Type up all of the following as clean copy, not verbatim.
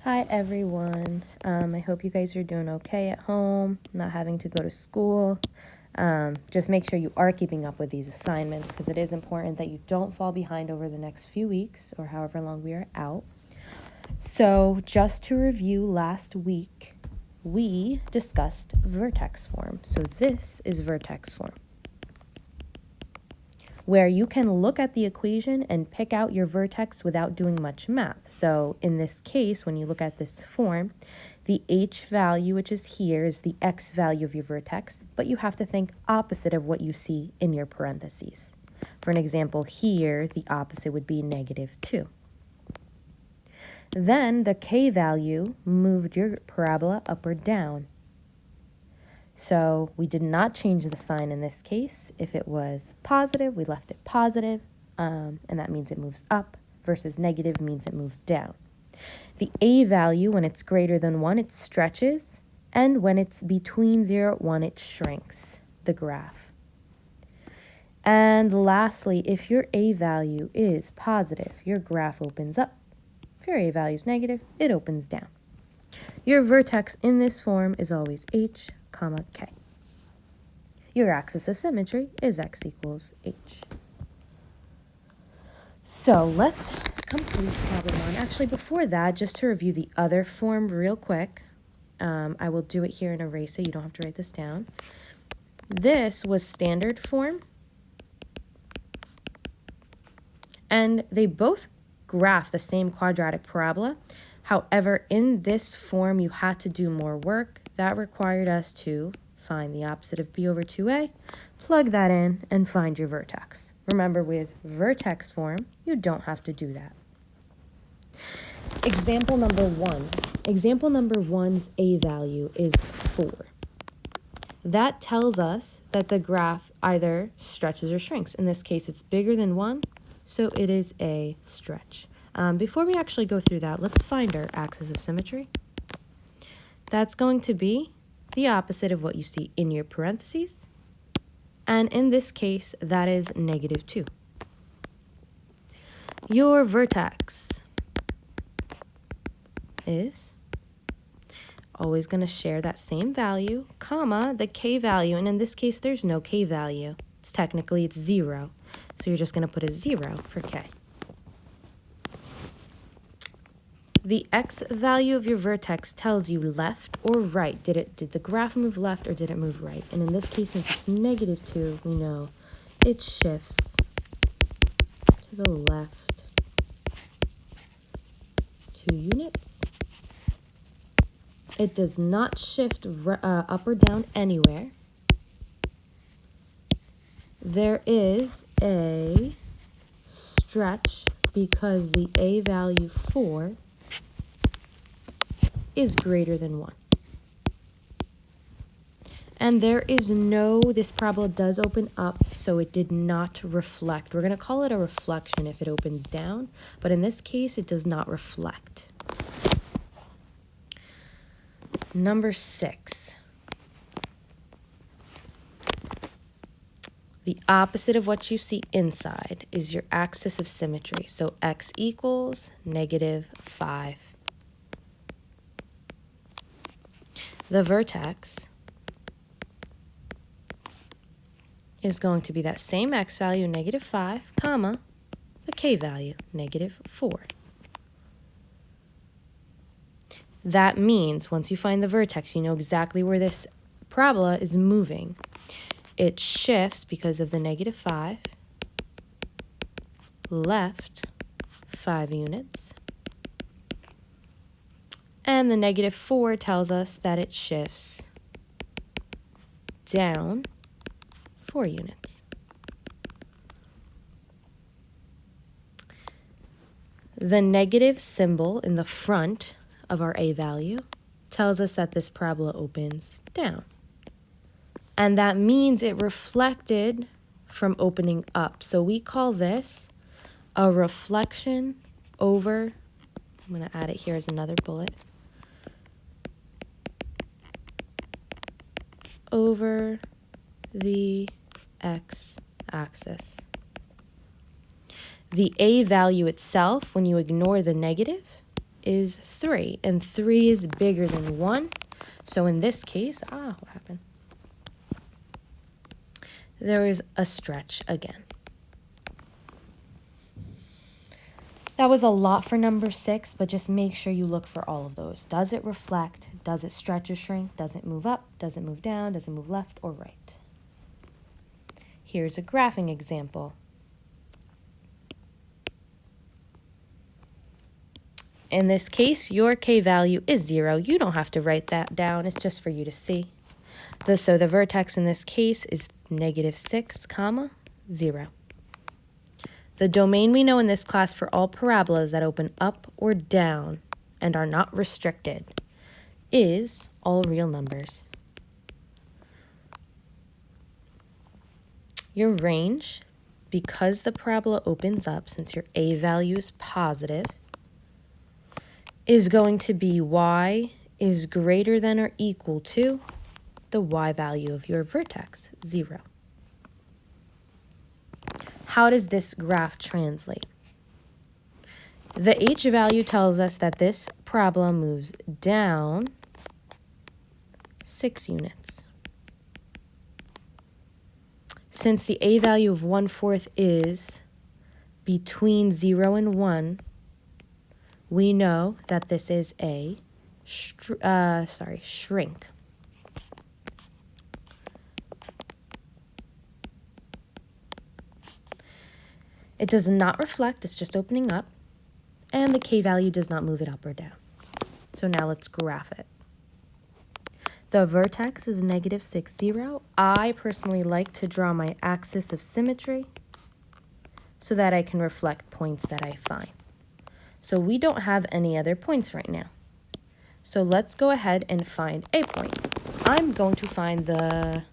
Hi everyone. I hope you guys are doing okay at home, not having to go to school. Just make sure you are keeping up with these assignments because it is important that you don't fall behind over the next few weeks or however long we are out. So just to review, last week we discussed vertex form. So this is vertex form, where you can look at the equation and pick out your vertex without doing much math. So in this case, when you look at this form, the h value, which is here, is the x value of your vertex, but you have to think opposite of what you see in your parentheses. For an example here, the opposite would be -2. Then the k value moved your parabola up or down. So we did not change the sign in this case. If it was positive, we left it positive, and that means it moves up, versus negative means it moved down. The a value, when it's greater than 1, it stretches, and when it's between 0 and 1, it shrinks the graph. And lastly, if your a value is positive, your graph opens up. If your a value is negative, it opens down. Your vertex in this form is always h, k. Your axis of symmetry is x equals h. So let's complete problem 1. Actually, before that, just to review the other form real quick, I will do it here and erase it. You don't have to write this down. This was standard form, and they both graph the same quadratic parabola. However, in this form, you had to do more work. That required us to find the opposite of b over 2a, plug that in, and find your vertex. Remember, with vertex form, you don't have to do that. Example number 1. Example number 1's a value is 4. That tells us that the graph either stretches or shrinks. In this case, it's bigger than 1, so it is a stretch. Before we actually go through that, let's find our axis of symmetry. That's going to be the opposite of what you see in your parentheses. And in this case, that is -2. Your vertex is always going to share that same value, comma, the k value. And in this case, there's no k value. It's 0. So you're just going to put a 0 for k. The x value of your vertex tells you left or right. Did the graph move left or did it move right? And in this case, since it's -2, we know it shifts to the left 2 units. It does not shift up or down anywhere. There is a stretch because the a value 4 is greater than 1. And there is this parabola does open up, so it did not reflect. We're going to call it a reflection if it opens down, but in this case, it does not reflect. Number 6. The opposite of what you see inside is your axis of symmetry. So x equals -5. The vertex is going to be that same x value, -5, comma, the k value, -4. That means once you find the vertex, you know exactly where this parabola is moving. It shifts because of the -5, left 5 units. And the -4 tells us that it shifts down 4 units. The negative symbol in the front of our a value tells us that this parabola opens down. And that means it reflected from opening up. So we call this a reflection over, I'm going to add it here as another bullet, over the x-axis. The a value itself, when you ignore the negative, is 3, and 3 is bigger than 1. So in this case, what happened? There is a stretch again. That was a lot for number 6, but just make sure you look for all of those. Does it reflect? Does it stretch or shrink? Does it move up? Does it move down? Does it move left or right? Here's a graphing example. In this case, your k value is 0. You don't have to write that down. It's just for you to see. So the vertex in this case is -6, 0. The domain we know in this class for all parabolas that open up or down and are not restricted is all real numbers. Your range, because the parabola opens up, since your a value is positive, is going to be y is greater than or equal to the y value of your vertex, 0. How does this graph translate? The h value tells us that this parabola moves down 6 units. Since the a value of 1/4 is between 0 and 1, we know that this is a shrink. It does not reflect, it's just opening up, and the k value does not move it up or down. So now let's graph it. The vertex is -6, 0. I personally like to draw my axis of symmetry so that I can reflect points that I find. So we don't have any other points right now. So let's go ahead and find a point. I'm going to find the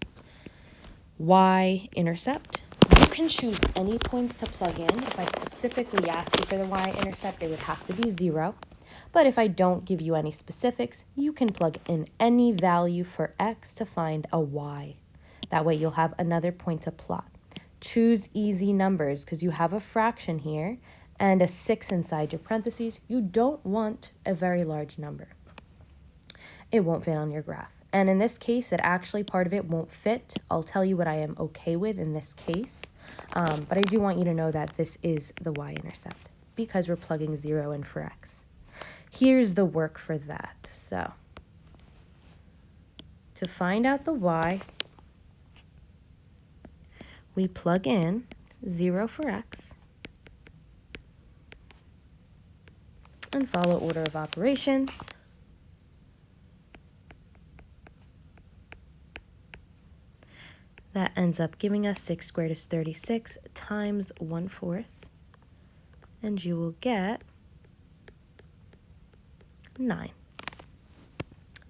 y-intercept. You can choose any points to plug in. If I specifically ask you for the y-intercept, it would have to be 0. But if I don't give you any specifics, you can plug in any value for x to find a y. That way you'll have another point to plot. Choose easy numbers because you have a fraction here and a 6 inside your parentheses. You don't want a very large number. It won't fit on your graph. And in this case, part of it won't fit. I'll tell you what I am okay with in this case. But I do want you to know that this is the y-intercept because we're plugging 0 in for x. Here's the work for that. So to find out the y, we plug in 0 for x and follow order of operations. That ends up giving us 6 squared is 36 times 1/4, and you will get 9.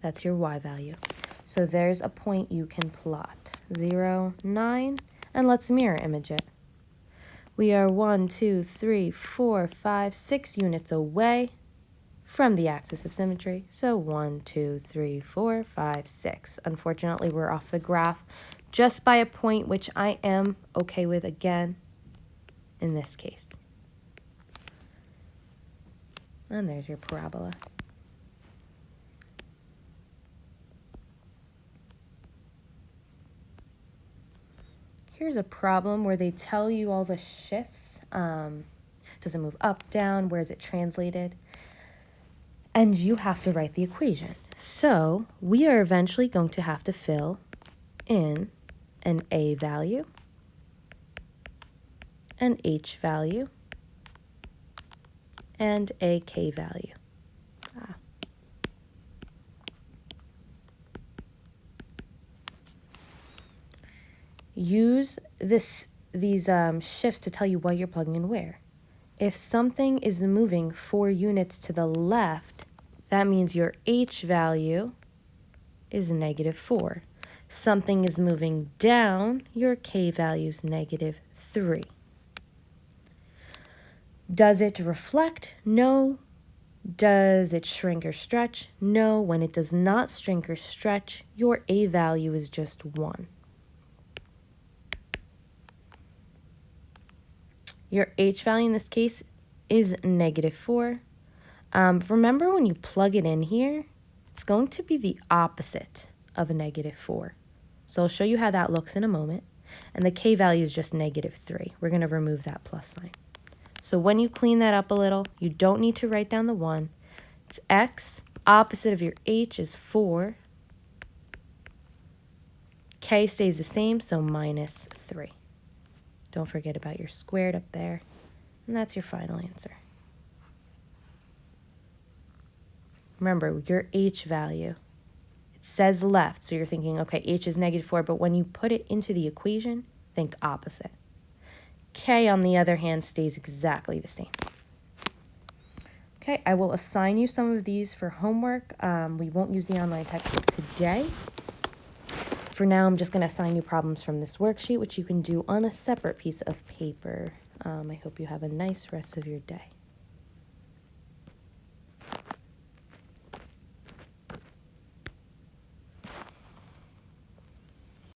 That's your y value. So there's a point you can plot. 0, 9, and let's mirror image it. We are 1, 2, 3, 4, 5, 6 units away from the axis of symmetry. So 1, 2, 3, 4, 5, 6. Unfortunately, we're off the graph just by a point, which I am okay with again in this case. And there's your parabola. Here's a problem where they tell you all the shifts. Does it move up, down? Where is it translated? And you have to write the equation. So we are eventually going to have to fill in an a value, an h value, and a k value. Use these shifts to tell you what you're plugging in where. If something is moving 4 units to the left, that means your h value is -4. Something is moving down, your k value is -3. Does it reflect? No. Does it shrink or stretch? No. When it does not shrink or stretch, your a value is just 1. Your h value in this case is -4. Remember when you plug it in here, it's going to be the opposite of a -4. So I'll show you how that looks in a moment. And the k value is just -3. We're going to remove that plus sign. So when you clean that up a little, you don't need to write down the 1. It's x. Opposite of your h is 4. K stays the same, so -3. Don't forget about your squared up there. And that's your final answer. Remember, your h value, it says left, so you're thinking, okay, h is -4, but when you put it into the equation, think opposite. K, on the other hand, stays exactly the same. Okay, I will assign you some of these for homework. We won't use the online textbook today. For now, I'm just going to assign you problems from this worksheet, which you can do on a separate piece of paper. I hope you have a nice rest of your day.